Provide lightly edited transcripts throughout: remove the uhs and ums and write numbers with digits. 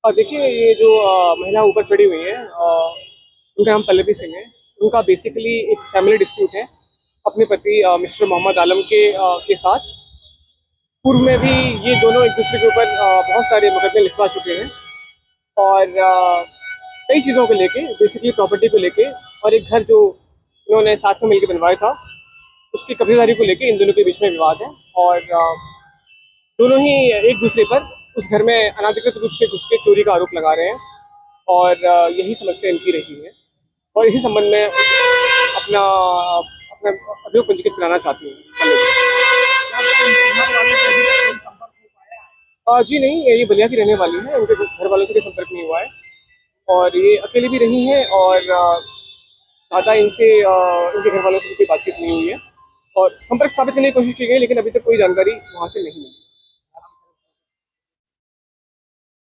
और देखिए ये जो महिला ऊपर चढ़ी हुई है, उनका नाम पल्लवी सिंह है। उनका बेसिकली एक फैमिली डिस्प्यूट है अपने पति मिस्टर मोहम्मद आलम के साथ। पूर्व में भी ये दोनों एक दूसरे के ऊपर बहुत सारे मुकदमे लिखवा चुके हैं। और कई चीज़ों को लेके, बेसिकली प्रॉपर्टी को लेके, और एक घर जो इन्होंने साथ में मिलकर बनवाया था उसकी कब्जेदारी को लेके इन दोनों के बीच में विवाद है। और दोनों ही एक दूसरे पर उस घर में अनाधिकृत रूप से घुस के चोरी का आरोप लगा रहे हैं। और यही समस्या इनकी रही है। और इसी संबंध में अपना अपना अभियोग पंजीकृत कराना चाहती हूँ। जी नहीं, ये बलिया की रहने वाली है। उनके घर वालों से कोई संपर्क नहीं हुआ है। और ये अकेले भी रही हैं। और ज़्यादा इनके घर वालों से कोई बातचीत नहीं हुई है। और संपर्क स्थापित करने की कोशिश की गई, लेकिन अभी तक कोई जानकारी वहाँ से नहीं मिली।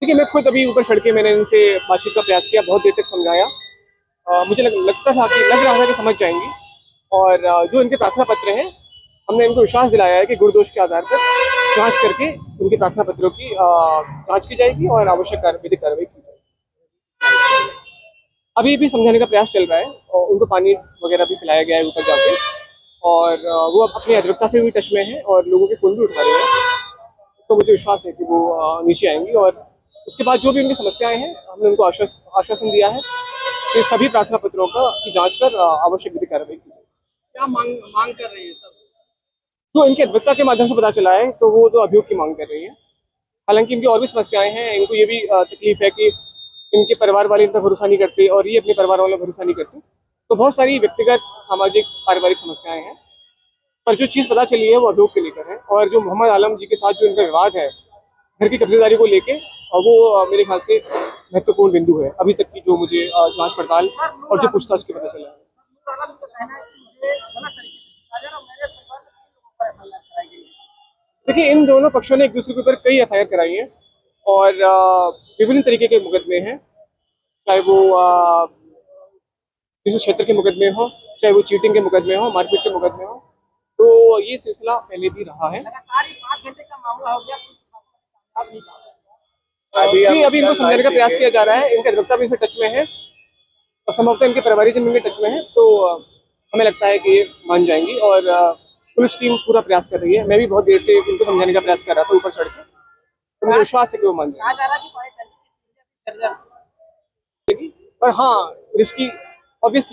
देखिए, मैं खुद अभी ऊपर चढ़ के मैंने इनसे बातचीत का प्रयास किया, बहुत देर तक समझाया। मुझे लग रहा था कि समझ जाएंगी। और जो इनके प्रार्थना पत्र हैं, हमने इनको विश्वास दिलाया है कि गुण-दोष के आधार पर जांच करके उनके प्रार्थना पत्रों की जांच की जाएगी और आवश्यक विधिक कार्रवाई की जाएगी। अभी भी समझाने का प्रयास चल रहा है और उनको पानी वगैरह भी पिलाया गया है ऊपर जाके। और वो अब अपनी अधिवक्ता से भी टच में है और लोगों के फ़ोन भी उठा रहे हैं। तो मुझे विश्वास है कि वो नीचे आएंगी। और उसके बाद जो भी उनकी समस्याएं हैं, हमने उनको आश्वासन दिया है कि सभी प्रार्थना पत्रों की जांच कर आवश्यक विधिक कार्रवाई की जाएगी। क्या मांग मांग कर रही है सब? जो इनके अधिवक्ता के माध्यम से पता चला है, तो वो तो अभियोग की मांग कर रही है। हालांकि इनकी और भी समस्याएं हैं। इनको ये भी तकलीफ है कि इनके परिवार वाले इन पर भरोसा नहीं करते और ये अपने परिवार वालों पर भरोसा नहीं करते। तो बहुत सारी व्यक्तिगत, सामाजिक, पारिवारिक समस्याएं हैं। पर जो चीज़ पता चली है वो अभियोग के लेकर है। और जो मोहम्मद आलम जी के साथ जो इनका विवाद है घर की कब्जेदारी को लेके, वो मेरे ख्याल से महत्वपूर्ण बिंदु है अभी तक की, जो मुझे जांच पड़ताल और जो पूछताछ के पता चला है। देखिए, इन दोनों पक्षों ने एक दूसरे के ऊपर कई एफआईआर कराई हैं। और विभिन्न तरीके के मुकदमे हैं, चाहे वो किसी क्षेत्र के मुकदमे हो, चाहे वो चीटिंग के मुकदमे हो, मारपीट के मुकदमे हो। तो ये सिलसिला पहले भी रहा है। लगातार ही 5 घंटे का मामला हो गया, कुछ कामयाब नहीं था। जी, अभी इनको समझाने का प्रयास किया जा रहा है। इनके अधिवक्ता भी इनसे टच में है और संभवतः इनके परिवारजन इनके टच में है। तो हमें लगता है कि ये मान जाएंगी। और पुलिस टीम पूरा प्रयास कर रही है। मैं भी बहुत देर से इनको समझाने का प्रयास कर रहा था ऊपर चढ़ के। तो मुझे विश्वास है कि वो मान कहा जा रहा है कि जाएंगी। और हाँ, रिस्की ऑब्वियसली